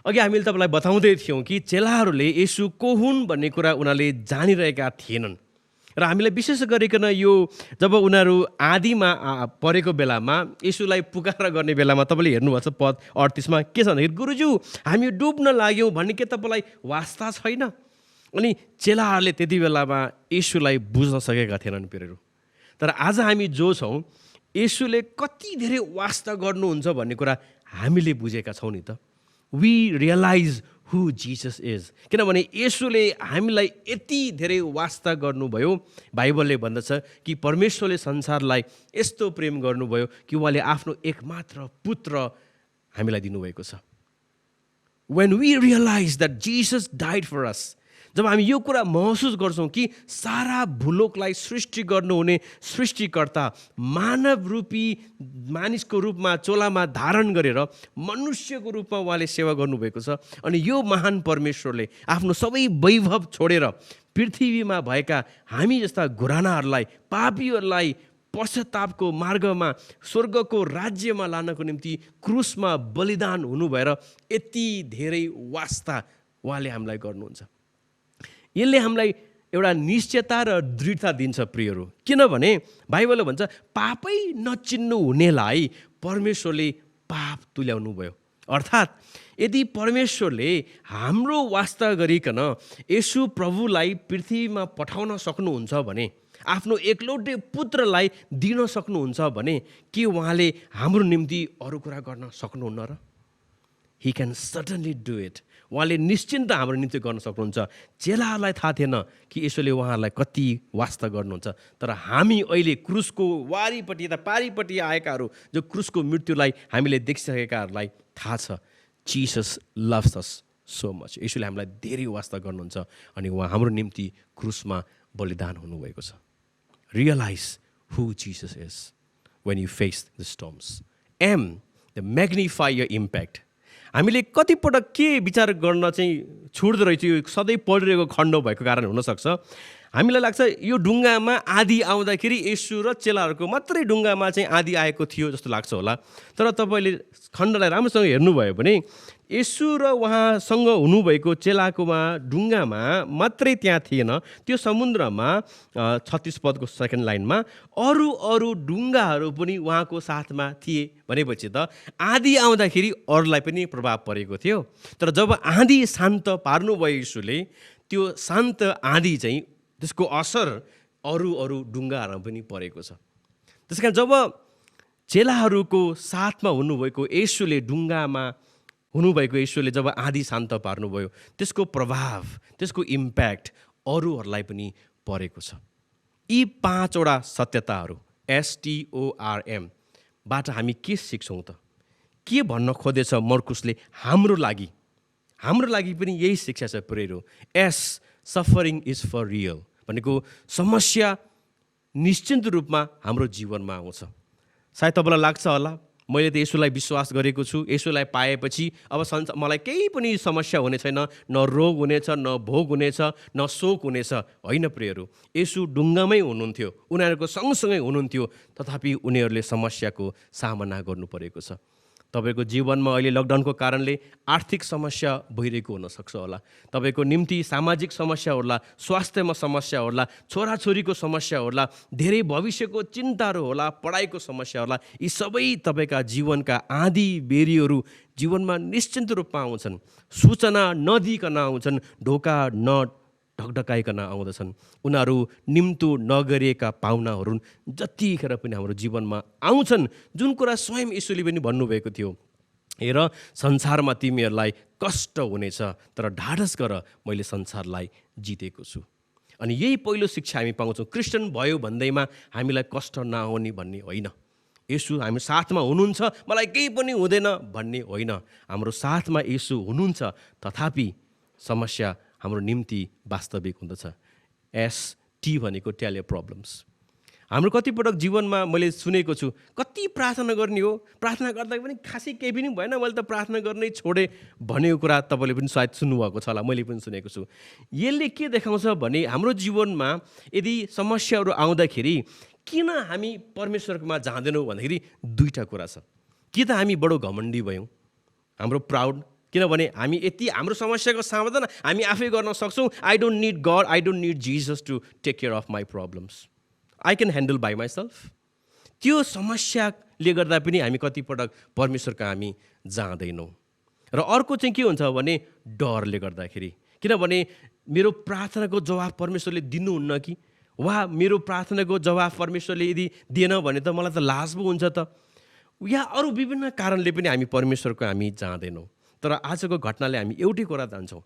Speaker 4: अघि हामीले तपाईँलाई बताउँदै थियौँ कि चेलाहरूले येशू को हुन् भन्ने कुरा उनीहरूले जानिरहेका थिएनन् र हामीलाई विशेष गरिकन यो जब उनीहरू आदिमा परेको बेलामा येशूलाई पुकार गर्ने बेलामा तपाईँले हेर्नुभएको छ पद 38 मा के छ भन्दाखेरि, गुरुज्यू हामी डुब्न लाग्यौँ भन्ने के तपाईँलाई वास्ता छैन? अनि चेलाहरूले त्यति बेलामा येशूलाई बुझ्न सकेका थिएनन् पिरेरू। तर आज हामी जो छौँ, येशूले कति धेरै वास्ता गर्नुहुन्छ भन्ने कुरा हामीले बुझेका छौँ नि त। We realise who Jesus is. किनभने येशूले हामीलाई यति धेरै वास्ता गर्नुभयो। बाइबलले भन्दछ कि परमेश्वरले संसारलाई यस्तो प्रेम गर्नुभयो कि उहाँले आफ्नो एकमात्र पुत्र हामीलाई दिनुभएको छ। When we realize that Jesus died for us, जब हामी यो कुरा महसुस गर्छौँ कि सारा भूलोकलाई सृष्टि गर्नुहुने सृष्टिकर्ता मानव रूपी मानिसको रूपमा चोलामा धारण गरेर मनुष्यको रूपमा उहाँले सेवा गर्नुभएको छ। अनि यो महान परमेश्वरले आफ्नो सबै वैभव छोडेर पृथ्वीमा भएका हामी जस्ता घुरानाहरूलाई, पापीहरूलाई पश्चातापको मार्गमा स्वर्गको राज्यमा लानको निम्ति क्रुसमा बलिदान हुनु भएर यति धेरै वास्ता उहाँले हामीलाई गर्नुहुन्छ। यसले हामीलाई एउटा निश्चयता र दृढता दिन्छ प्रियहरू। किनभने बाइबलले भन्छ पापै नचिन्नु हुनेलाई परमेश्वरले पाप तुल्याउनु भयो। अर्थात् यदि परमेश्वरले हाम्रो वास्ता गरिकन येशू प्रभुलाई पृथ्वीमा पठाउन सक्नुहुन्छ भने, आफ्नो एकलौटे पुत्रलाई दिन सक्नुहुन्छ भने के उहाँले हाम्रो निम्ति अरू कुरा गर्न सक्नुहुन्न र? He can certainly do it. उहाँले निश्चिन्त हाम्रो निम्ति गर्न सक्नुहुन्छ। चेलाहरूलाई थाहा थिएन कि यसोले उहाँहरूलाई कति वास्ता गर्नुहुन्छ, तर हामी अहिले क्रुसको वारिपट्टि त पारिपट्टि आएकाहरू जो क्रुसको मृत्युलाई हामीले देखिसकेकाहरूलाई थाहा छ, जिसस लभ्स अस सो मच। यसोले हामीलाई धेरै वास्ता गर्नुहुन्छ अनि उहाँ हाम्रो निम्ति क्रुसमा बलिदान हुनुभएको छ। Realize who Jesus is when you face the storms. M, the magnify your impact. हामीले कतिपटक के विचार गर्न चाहिँ छुट्दो रहेछ, यो सधैँ पढिरहेको खण्ड भएको कारण हुनसक्छ। हामीलाई लाग्छ यो ढुङ्गामा आधी आउँदाखेरि येशू र चेलाहरूको मात्रै ढुङ्गामा चाहिँ आधी आएको थियो जस्तो लाग्छ होला। तर तपाईँले खण्डलाई राम्रोसँग हेर्नुभयो भने येशू र उहाँसँग हुनुभएको चेलाकोमा ढुङ्गामा मात्रै त्यहाँ थिएन, त्यो समुद्रमा 36 पदको सेकेन्ड लाइनमा अरू ढुङ्गाहरू पनि उहाँको साथमा थिए भनेपछि त आधी आउँदाखेरि अरूलाई पनि प्रभाव परेको थियो। तर जब आधी शान्त पार्नुभयो येशूले, त्यो शान्त आधी चाहिँ त्यसको असर अरू ढुङ्गाहरूमा पनि परेको छ। त्यस कारण जब चेलाहरूको साथमा हुनुभएको येशूले, ढुङ्गामा हुनुभएको येशूले जब आधी शान्त पार्नुभयो, त्यसको प्रभाव, त्यसको इम्प्याक्ट अरूहरूलाई पनि परेको छ। यी 5 वटा सत्यताहरू STORMबाट हामी के सिक्छौँ त? के भन्न खोजेछ मर्कुसले हाम्रो लागि पनि यही शिक्षा छ प्रेरो। S suffering is for real भनेको समस्या निश्चित रूपमा हाम्रो जीवनमा आउँछ। सायद तपाईँलाई लाग्छ होला मैले त यसुलाई विश्वास गरेको छु, यसुलाई पाएपछि अब मलाई केही पनि समस्या हुने छैन, न रोग हुनेछ, न भोग हुनेछ, न शोक हुनेछ। होइन प्रियहरू, यसु ढुङ्गामै हुनुहुन्थ्यो, उनीहरूको सँगसँगै हुनुहुन्थ्यो, तथापि उनीहरूले समस्याको सामना गर्नु परेको छ। तपाईँको जीवनमा अहिले लकडाउनको कारणले आर्थिक समस्या भइरहेको हुनसक्छ होला, तपाईँको निम्ति सामाजिक समस्या होला, स्वास्थ्यमा समस्या होला, छोराछोरीको समस्या होला, धेरै भविष्यको चिन्ताहरू होला, पढाइको समस्या होला। यी सबै तपाईँका जीवनका आँधी बेरीहरू जीवनमा निश्चित रूपमा आउँछन्, सूचना नदिइकन आउँछन्, ढोका ढकढकाइकन आउँदछन्। उनीहरू निम्तो नगरिएका पाहुनाहरू जतिखेर पनि हाम्रो जीवनमा आउँछन्, जुन कुरा स्वयं यीशुले पनि भन्नुभएको थियो, हेर संसारमा तिमीहरूलाई कष्ट हुनेछ, तर ढाडस गर, मैले संसारलाई जितेको छु। अनि यही पहिलो शिक्षा हामी पाउँछौँ। क्रिस्चियन भयो भन्दैमा हामीलाई कष्ट नआउने भन्ने होइन, येशू हामी साथमा हुनुहुन्छ, मलाई केही पनि हुँदैन भन्ने होइन। हाम्रो साथमा येशू हुनुहुन्छ, तथापि समस्या हाम्रो निम्ति वास्तविक हुँदछ। ST भनेको टेल योर प्रब्लम्स। हाम्रो कतिपटक जीवनमा मैले सुनेको छु, कति प्रार्थना गर्ने हो, प्रार्थना गर्दा पनि खासै केही पनि भएन, मैले त प्रार्थना गर्नै छोडेँ भनेको कुरा तपाईँले पनि सायद सुन्नुभएको छ होला, मैले पनि सुनेको छु। यसले के देखाउँछ भने हाम्रो जीवनमा यदि समस्याहरू आउँदाखेरि किन हामी परमेश्वरकोमा जाँदैनौँ भन्दाखेरि दुईवटा कुरा छ। कि त हामी बडो घमण्डी भयौँ, हाम्रो प्राउड, किनभने हामी यति हाम्रो समस्याको समाधान हामी आफै गर्न सक्छौँ। I don't need God, I don't need Jesus to take care of my problems, I can handle by myself. त्यो समस्याले गर्दा पनि हामी कतिपटक परमेश्वरका हामी जाँदैनौँ। र अर्को चाहिँ के हुन्छ भने डरले गर्दाखेरि, किनभने मेरो प्रार्थनाको जवाब परमेश्वरले दिनुहुन्न कि, वा मेरो प्रार्थनाको जवाब परमेश्वरले यदि दिएन भने त मलाई त लाज पो हुन्छ त, या अरू विभिन्न कारणले पनि हामी परमेश्वरको हामी जाँदैनौँ। तर आजको घटनाले हामी एउटै कुरा जान्छौँ,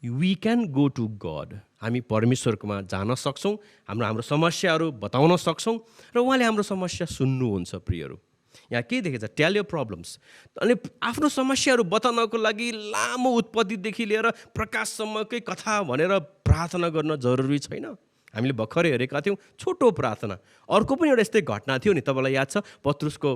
Speaker 4: we can go to God. हामी परमेश्वरकोमा जान सक्छौँ, हाम्रो समस्याहरू बताउन सक्छौँ, र उहाँले हाम्रो समस्या सुन्नुहुन्छ। प्रियहरू, यहाँ के देखेछ, टेल योर प्रब्लम्स। अनि आफ्नो समस्याहरू बताउनको लागि लामो उत्पत्तिदेखि लिएर प्रकाशसम्मकै कथा भनेर प्रार्थना गर्न जरुरी छैन। हामीले भर्खरै हेरेका थियौँ छोटो प्रार्थना। अर्को पनि एउटा यस्तै घटना थियो नि, तपाईँलाई याद छ पत्रुसको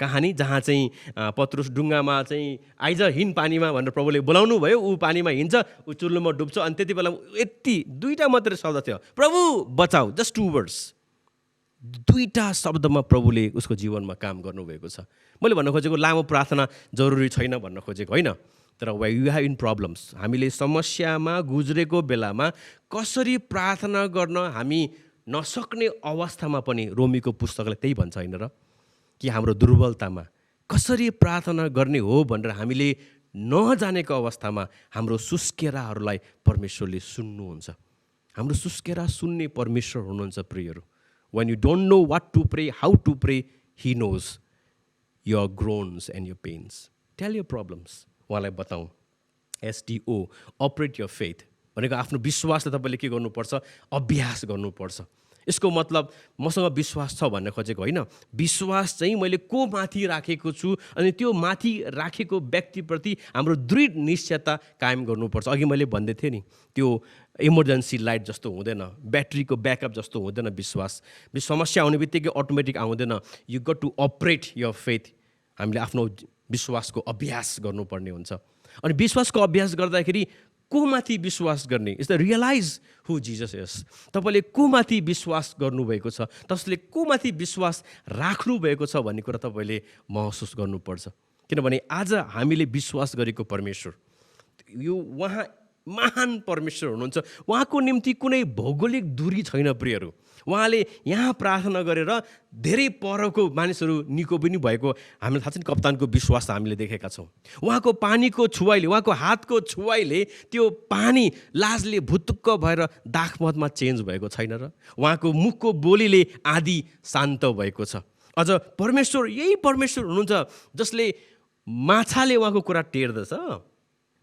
Speaker 4: कहानी, जहाँ चाहिँ पत्रुस डुङ्गामा चाहिँ आइज हिँड पानीमा भनेर प्रभुले बोलाउनु भयो, ऊ पानीमा हिँड्छ, ऊ चुल्लोमा डुब्छ। अनि त्यति बेला यति दुईवटा मात्रै शब्द थियो, प्रभु बचाऊ, जस्ट 2 words। दुईवटा शब्दमा प्रभुले उसको जीवनमा काम गर्नुभएको छ। मैले भन्न खोजेको लामो प्रार्थना जरुरी छैन भन्न खोजेको होइन, तर way you have in problems, हामीले समस्यामा गुज्रेको बेलामा कसरी प्रार्थना गर्न हामी नसक्ने अवस्थामा पनि रोमीको पुस्तकले त्यही भन्छ होइन र, कि हाम्रो दुर्बलतामा कसरी प्रार्थना गर्ने हो भनेर हामीले नजानेको अवस्थामा हाम्रो सुस्केराहरूलाई परमेश्वरले सुन्नुहुन्छ। हाम्रो सुस्केरा सुन्ने परमेश्वर हुनुहुन्छ। प्रियहरू, when you don't know what to pray, how to pray, he knows your groans and your pains. Tell your problems. उहाँलाई बताउँ। STO, operate your faith भनेको आफ्नो विश्वासलाई तपाईँले के गर्नुपर्छ, अभ्यास गर्नुपर्छ। यसको मतलब मसँग विश्वास छ भन्न खोजेको होइन, विश्वास चाहिँ मैले को माथि राखेको छु, अनि त्यो माथि राखेको व्यक्तिप्रति हाम्रो दृढ निश्चयता कायम गर्नुपर्छ। अघि मैले भन्दै थिएँ नि, त्यो इमर्जेन्सी लाइट जस्तो हुँदैन, ब्याट्रीको ब्याकअप जस्तो हुँदैन। विश्वास समस्या आउने बित्तिकै अटोमेटिक आउँदैन। You got to operate your faith. हामीले आफ्नो विश्वासको अभ्यास गर्नुपर्ने हुन्छ। अनि विश्वासको अभ्यास गर्दाखेरि को माथि विश्वास गर्ने, it's the realise who Jesus is. तपाईँले को माथि विश्वास गर्नुभएको छ, त्यसले को माथि विश्वास राख्नुभएको छ भन्ने कुरा तपाईँले महसुस गर्नुपर्छ। किनभने आज हामीले विश्वास गरेको परमेश्वर, यो उहाँ महान परमेश्वर हुनुहुन्छ। उहाँको निम्ति कुनै भौगोलिक दूरी छैन। प्रियहरू, उहाँले यहाँ प्रार्थना गरेर धेरै परको मानिसहरू निको पनि भएको हामीलाई थाहा छ नि। कप्तानको विश्वास हामीले देखेका छौँ। उहाँको पानीको छुवाइले, उहाँको हातको छुवाइले त्यो पानी लाजले भुतुक्क भएर दाखमतमा चेन्ज भएको छैन र उहाँको मुखको बोलीले आदि शान्त भएको छ। अझ परमेश्वर यही परमेश्वर हुनुहुन्छ जसले माछाले उहाँको कुरा टेर्दछ।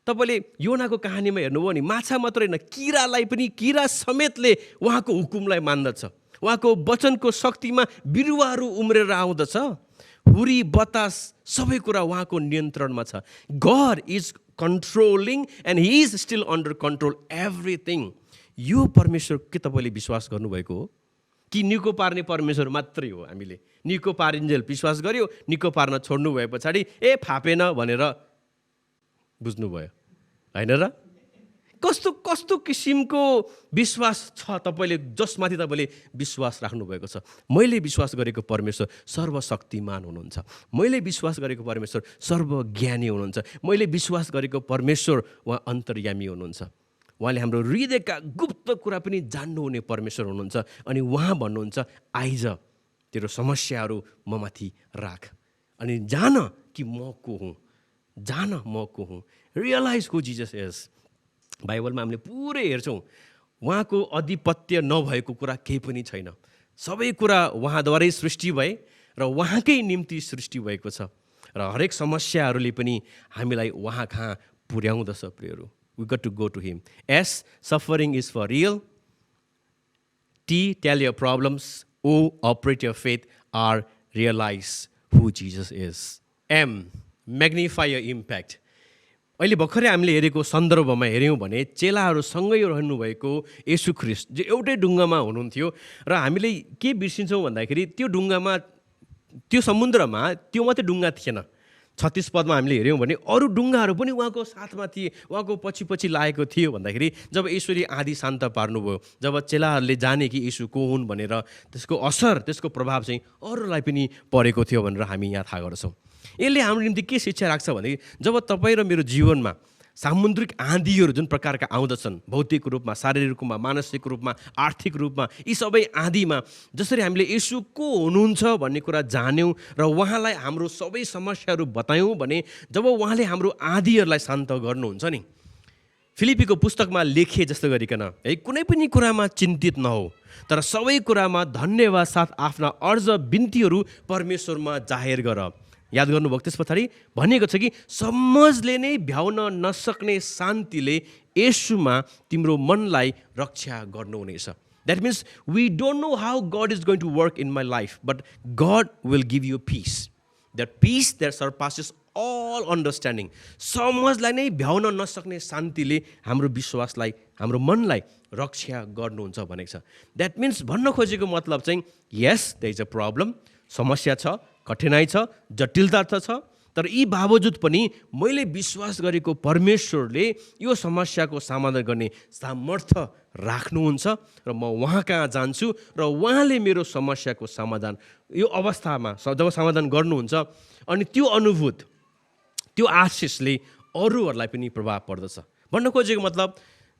Speaker 4: तपाईँले योनाको कहानीमा हेर्नुभयो नि, माछा मात्र होइन, किरालाई पनि, किरा समेतले उहाँको हुकुमलाई मान्दछ। उहाँको वचनको शक्तिमा बिरुवाहरू उम्रेर आउँदछ। हुरी बतास सबै कुरा उहाँको नियन्त्रणमा छ। God is controlling and he is still under control everything. यो परमेश्वर के तपाईँले विश्वास गर्नुभएको हो कि निको पार्ने परमेश्वर मात्रै हो? हामीले निको पारिन्जेल विश्वास गऱ्यो, निको पार्न छोड्नु भए पछाडि फापेन भनेर बुझ्नुभयो, होइन र? कस्तो कस्तो किसिमको विश्वास छ तपाईँले, जसमाथि तपाईँले विश्वास राख्नुभएको छ? मैले विश्वास गरेको परमेश्वर सर्वशक्तिमान हुनुहुन्छ। मैले विश्वास गरेको परमेश्वर सर्वज्ञानी हुनुहुन्छ। मैले विश्वास गरेको परमेश्वर उहाँ अन्तर्यामी हुनुहुन्छ। उहाँले हाम्रो हृदयका गुप्त कुरा पनि जान्नुहुने परमेश्वर हुनुहुन्छ। अनि उहाँ भन्नुहुन्छ, आइज तेरो समस्याहरू ममाथि राख अनि जान कि म को हुँ, जान म को हुँ। Realize who Jesus is. बाइबलमा हामीले पुरै हेर्छौँ, उहाँको आधिपत्य नभएको कुरा केही पनि छैन। सबै कुरा उहाँद्वारै सृष्टि भए र उहाँकै निम्ति सृष्टि भएको छ र हरेक समस्याहरूले पनि हामीलाई उहाँ कहाँ पुर्याउँदछ। प्रियहरू, we got to go to him. S, suffering is for real. T, tell your problems. O, operate your faith. R, realize who Jesus is. M, magnify your impact. अहिले भर्खरै हामीले हेरेको सन्दर्भमा हेऱ्यौँ भने चेलाहरू सँगै रहनुभएको येशू ख्रीष्ट जो एउटै ढुङ्गामा हुनुहुन्थ्यो र हामीले के बिर्सिन्छौँ भन्दाखेरि त्यो ढुङ्गामा, त्यो समुद्रमा त्यो मात्रै ढुङ्गा थिएन। 36 पदमा हामीले हेऱ्यौँ भने अरू ढुङ्गाहरू पनि उहाँको साथमा थिए, उहाँको पछि पछि लागेको थियो। भन्दाखेरि जब ईश्वरले आँधी शान्त पार्नुभयो, जब चेलाहरूले जाने कि यीशु को हुन् भनेर, त्यसको असर, त्यसको प्रभाव चाहिँ अरूलाई पनि परेको थियो भनेर हामी यहाँ थाहा गर्छौँ। यसले हाम्रो निम्ति के शिक्षा राख्छ भने, जब तपाईँ र मेरो जीवनमा सामुद्रिक आँधीहरू जुन प्रकारका आउँदछन्, भौतिक रूपमा, शारीरिक रूपमा, मानसिक रूपमा, आर्थिक रूपमा, यी सबै आँधीमा जसरी हामीले येशू को हुनुहुन्छ भन्ने कुरा जान्यौँ र उहाँलाई हाम्रो सबै समस्याहरू बतायौँ भने, जब उहाँले हाम्रो आँधीहरूलाई शान्त गर्नुहुन्छ नि, फिलिपीको पुस्तकमा लेखे जस्तो गरिकन है, कुनै पनि कुरामा चिन्तित नहो, तर सबै कुरामा धन्यवाद साथ आफ्ना अर्ज बिन्तीहरू परमेश्वरमा जाहेर गर। याद गर्नुभएको त्यस पछाडि भनिएको छ कि समझले नै भ्याउन नसक्ने शान्तिले येशूमा तिम्रो मनलाई रक्षा गर्नुहुनेछ। That means we don't know how God is going to work in my life, but God will give you peace, that peace that surpasses all understanding. समझलाई नै भ्याउन नसक्ने शान्तिले हाम्रो विश्वासलाई, हाम्रो मनलाई रक्षा गर्नुहुन्छ भनेको छ। द्याट मिन्स भन्न खोजेको मतलब चाहिँ, यस देयर इज अ प्रब्लम, समस्या छ, कठिनाइ छ, जटिलता त छ, तर यी बावजुद पनि मैले विश्वास गरेको परमेश्वरले यो समस्याको समाधान गर्ने सामर्थ्य राख्नुहुन्छ र म उहाँ कहाँ जान्छु र उहाँले मेरो समस्याको समाधान यो अवस्थामा जब समाधान गर्नुहुन्छ, अनि त्यो अनुभूत, त्यो आशिषले अरूहरूलाई पनि प्रभाव पर्दछ। भन्न खोजेको मतलब,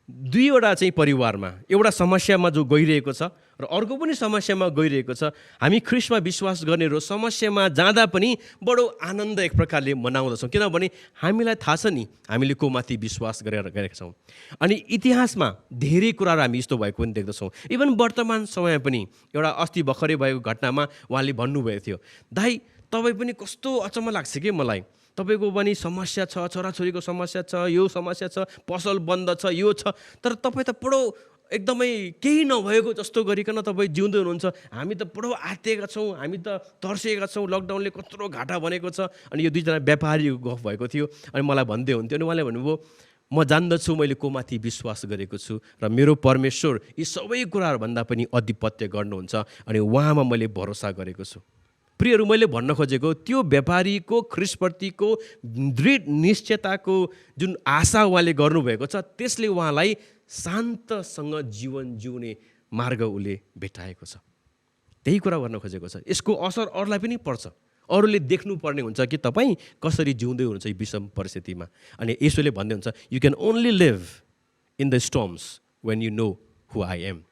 Speaker 4: दुईवटा चाहिँ परिवारमा एउटा समस्यामा जो गइरहेको छ र अर्को पनि समस्यामा गइरहेको छ, हामी ख्रीष्टमा विश्वास गर्नेहरू समस्यामा जाँदा पनि बडो आनन्द एक प्रकारले मनाउँदछौँ, किनभने हामीलाई थाहा छ नि हामीले को माथि विश्वास गरेका छौँ। अनि इतिहासमा धेरै कुराहरू हामी यस्तो भएको पनि देख्दछौँ। इभन वर्तमान समय पनि एउटा अस्ति भर्खरै भएको घटनामा उहाँले भन्नुभएको थियो, दाइ तपाईँ पनि कस्तो अचम्म लाग्छ कि मलाई, तपाईँको पनि समस्या छ, छोराछोरीको समस्या छ, यो समस्या छ, पसल बन्द छ, यो छ, तर तपाईँ त बडो एकदमै केही नभएको जस्तो गरिकन तपाईँ जिउँदै हुनुहुन्छ। हामी त बडो आत्तिएका छौँ, हामी त तर्सिएका छौँ, लकडाउनले कत्रो घाटा बनेको छ। अनि यो दुईजना व्यापारीको गफ भएको थियो, अनि मलाई भन्दै हुन्थ्यो, अनि उहाँले भन्नुभयो, म जान्दछु मैले को माथि विश्वास गरेको छु र मेरो परमेश्वर यी सबै कुराहरूभन्दा पनि आधिपत्य गर्नुहुन्छ, अनि उहाँमा मैले भरोसा गरेको छु। प्रियहरू, मैले भन्न खोजेको त्यो व्यापारीको ख्रीष्टप्रतिको दृढ निश्चयताको जुन आशा उहाँले गर्नुभएको छ, त्यसले उहाँलाई शान्तसँग जीवन जिउने मार्ग उसले भेटाएको छ। त्यही कुरा भन्न खोजेको छ। यसको असर अरूलाई पनि पर्छ, अरूले देख्नुपर्ने हुन्छ कि तपाईँ कसरी जिउँदै हुनुहुन्छ यी विषम परिस्थितिमा। अनि यसोले भन्दै हुन्छ, you can only live in the storms when you know who I am.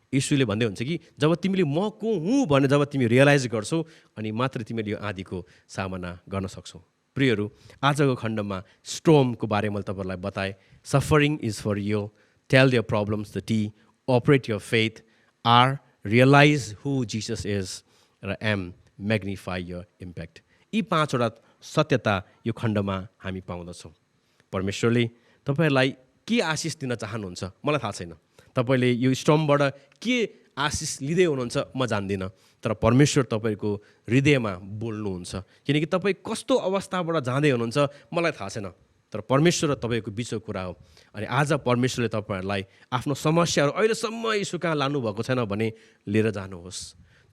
Speaker 4: यीशुले भन्दै हुन्छ कि जब तिमीले म को हुँ भनेर जब तिमी रियलाइज गर्छौ, अनि मात्र तिमीले यो आँधीको सामना गर्न सक्छौ। प्रियहरू, आजको खण्डमा स्टोर्मको बारे मैले तपाईँहरूलाई बताएँ। Suffering is for you, tell your problems the T, operate your faith, R realise who Jesus is, र एम म्याग्निफाई योर इम्प्याक्ट। यी 5वटा सत्यता यो खण्डमा हामी पाउँदछौँ। परमेश्वरले तपाईँहरूलाई के आशिष दिन चाहनुहुन्छ मलाई थाहा छैन, तपाईँले यो स्टर्मबाट के आशिष लिँदै हुनुहुन्छ म जान्दिनँ, तर परमेश्वर तपाईँको हृदयमा बोल्नुहुन्छ। किनकि तपाईँ कस्तो अवस्थाबाट जाँदै हुनुहुन्छ मलाई थाहा छैन, तर परमेश्वर र तपाईँको बिचको कुरा हो। अनि आज परमेश्वरले तपाईँहरूलाई आफ्नो समस्याहरू अहिलेसम्म यसो कहाँ लानुभएको छैन भने लिएर जानुहोस्।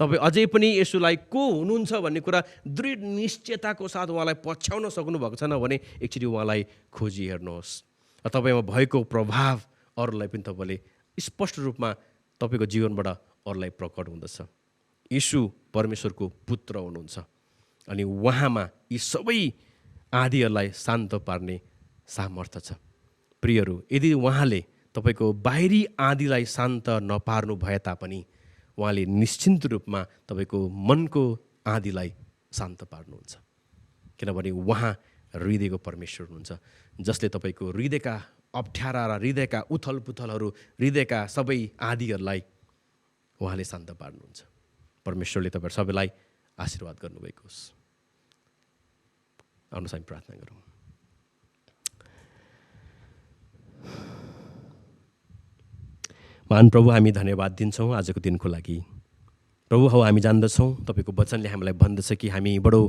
Speaker 4: तपाईँ अझै पनि यसोलाई को हुनुहुन्छ भन्ने कुरा दृढ निश्चयताको साथ उहाँलाई पछ्याउन सक्नुभएको छैन भने एकचोटि उहाँलाई खोजी हेर्नुहोस्। र तपाईँमा भएको प्रभाव अरूलाई पनि तपाईँले स्पष्ट रूपमा तपाईँको जीवनबाट अरूलाई प्रकट हुँदछ। यीशु परमेश्वरको पुत्र हुनुहुन्छ अनि उहाँमा यी सबै आँधीहरूलाई शान्त पार्ने सामर्थ्य छ। प्रियहरू, यदि उहाँले तपाईँको बाहिरी आँधीलाई शान्त नपार्नु भए तापनि उहाँले निश्चिन्त रूपमा तपाईँको मनको आँधीलाई शान्त पार्नुहुन्छ, किनभने उहाँ हृदयको परमेश्वर हुनुहुन्छ जसले तपाईँको हृदयका अप्ठ्यारा र हृदयका उथल पुथलहरू, हृदयका सबै आँधीहरूलाई उहाँले शान्त पार्नुहुन्छ। परमेश्वरले तपाईँ सबैलाई आशीर्वाद गर्नुभएको होस्। आउनुहोस् हामी प्रार्थना गरौँ। महान प्रभु, हामी धन्यवाद दिन्छौँ आजको दिनको लागि। प्रभु हौ, हामी जान्दछौँ तपाईँको वचनले हामीलाई भन्दछ कि हामी बडो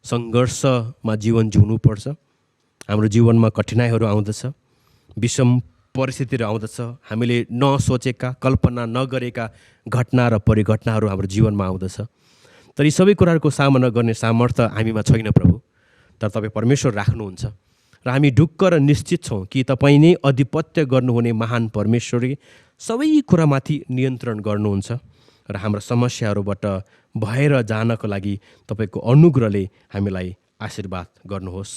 Speaker 4: सङ्घर्षमा जीवन जिउनुपर्छ। हाम्रो जीवनमा कठिनाइहरू आउँदछ, विषम परिस्थितिहरू आउँदछ, हामीले नसोचेका, कल्पना नगरेका घटना र परिघटनाहरू हाम्रो जीवनमा आउँदछ। तर यी सबै कुराहरूको सामना गर्ने सामर्थ्य हामीमा छैन प्रभु, तर तपाईँ परमेश्वर राख्नुहुन्छ र हामी ढुक्क र निश्चित छौँ कि तपाईँ नै अधिपत्य गर्नुहुने महान परमेश्वरले सबै कुरामाथि नियन्त्रण गर्नुहुन्छ र हाम्रो समस्याहरूबाट भएर जानको लागि तपाईँको अनुग्रहले हामीलाई आशीर्वाद गर्नुहोस्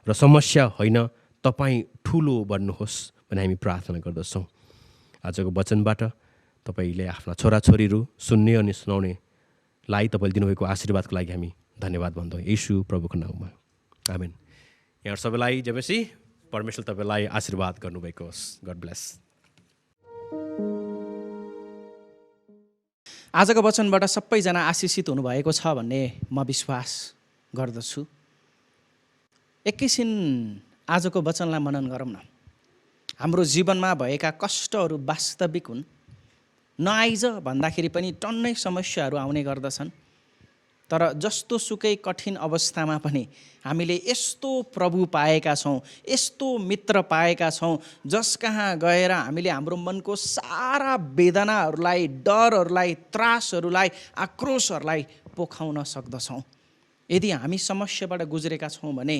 Speaker 4: र समस्या होइन तपाईँ ठुलो बन्नुहोस् भन्ने हामी प्रार्थना गर्दछौँ। आजको वचनबाट तपाईँले आफ्ना छोराछोरीहरू सुन्ने अनि सुनाउनेलाई तपाईँले दिनुभएको आशीर्वादको लागि हामी धन्यवाद भन्छौँ येशू प्रभुको नाममा, आमेन। यहाँ सबैलाई जयमसी, परमेश्वर तपाईँलाई आशीर्वाद गर्नुभएको होस्। God bless.
Speaker 1: आजको वचनबाट सबैजना आशिषित हुनुभएको छ भन्ने म विश्वास गर्दछु। एकैछिन आजको वचनलाई मनन गरौँ न। हाम्रो जीवनमा भएका कष्टहरू वास्तविक हुन्। नआइज भन्दाखेरि पनि टन्नै समस्याहरू आउने गर्दछन्, तर जस्तो सुकै कठिन अवस्थामा पनि हामीले यस्तो प्रभु पाएका छौँ, यस्तो मित्र पाएका छौँ जस कहाँ गएर हामीले हाम्रो मनको सारा वेदनाहरूलाई, डरहरूलाई, त्रासहरूलाई, आक्रोशहरूलाई पोखाउन सक्दछौँ। यदि हामी समस्याबाट गुज्रेका छौँ भने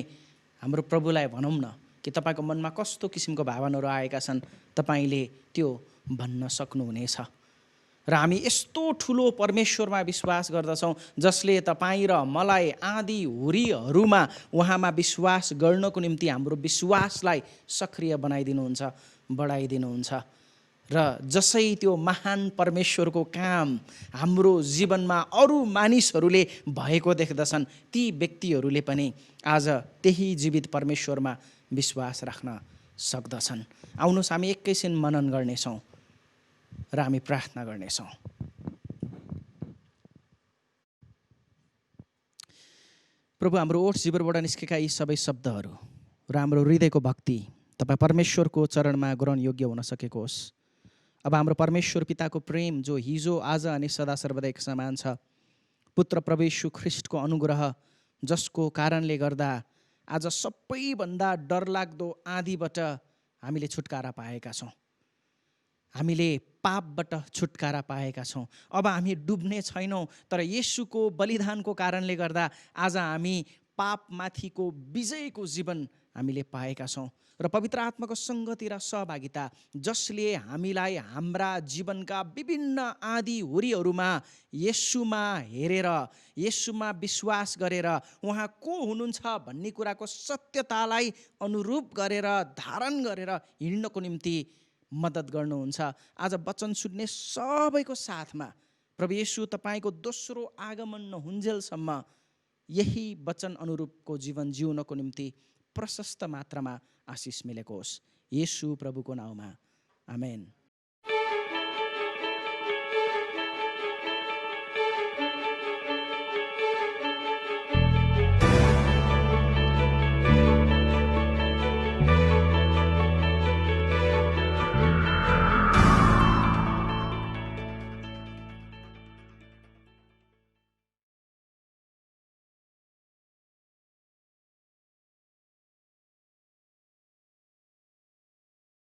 Speaker 1: हाम्रो प्रभुलाई भनौँ न कि तपाईँको मनमा कस्तो किसिमको भावनाहरू आएका छन्, तपाईँले त्यो भन्न सक्नुहुनेछ। र हामी यस्तो ठुलो परमेश्वरमा विश्वास गर्दछौँ जसले तपाईँ र मलाई आँधी हुरीहरूमा उहाँमा विश्वास गर्नको निम्ति हाम्रो विश्वासलाई सक्रिय बनाइदिनुहुन्छ, बढाइदिनुहुन्छ। र जसै त्यो महान परमेश्वरको काम हाम्रो जीवनमा अरू मानिसहरूले भएको देख्दछन्, ती व्यक्तिहरूले पनि आज त्यही जीवित परमेश्वरमा विश्वास राख्न सक्दछन्। आउनुहोस् हामी एकैछिन मनन गर्नेछौँ र हामी प्रार्थना गर्नेछौँ। प्रभु, हाम्रो ओठ जिब्रोबाट निस्केका यी सबै शब्दहरू र हाम्रो हृदयको भक्ति तपाईँ परमेश्वरको चरणमा ग्रहण योग्य हुन सकेको होस्। अब हाम्रो परमेश्वर पिताको प्रेम जो हिजो, आज अनि सदा सर्वदा एक समान छ, पुत्र प्रभु येशू ख्रिस्टको अनुग्रह जसको कारणले गर्दा आज सबैभन्दा डरलाग्दो आँधीबाट हामीले छुटकारा पाएका छौँ, हामीले पापबाट छुटकारा पाएका छौँ। अब हामी डुब्ने छैनौँ, तर येशूको बलिदानको कारणले गर्दा आज हामी पापमाथिको विजयको जीवन हामीले पाएका छौँ। र पवित्र आत्माको सङ्गति र सहभागिता जसले हामीलाई हाम्रा जीवनका विभिन्न आँधी हुरीहरूमा येशूमा हेरेर, येशूमा विश्वास गरेर उहाँ को हुनुहुन्छ भन्ने कुराको सत्यतालाई अनुरूप गरेर, धारण गरेर हिँड्नको निम्ति मद्दत गर्नुहुन्छ। आज वचन सुन्ने सबैको साथमा प्रभु येशू तपाईँको दोस्रो आगमन नहुन्जेलसम्म यही वचन अनुरूपको जीवन जिउनको निम्ति प्रशस्त मात्रामा आशिष मिलेको होस्। येशू प्रभुको नाउँमा, आमेन।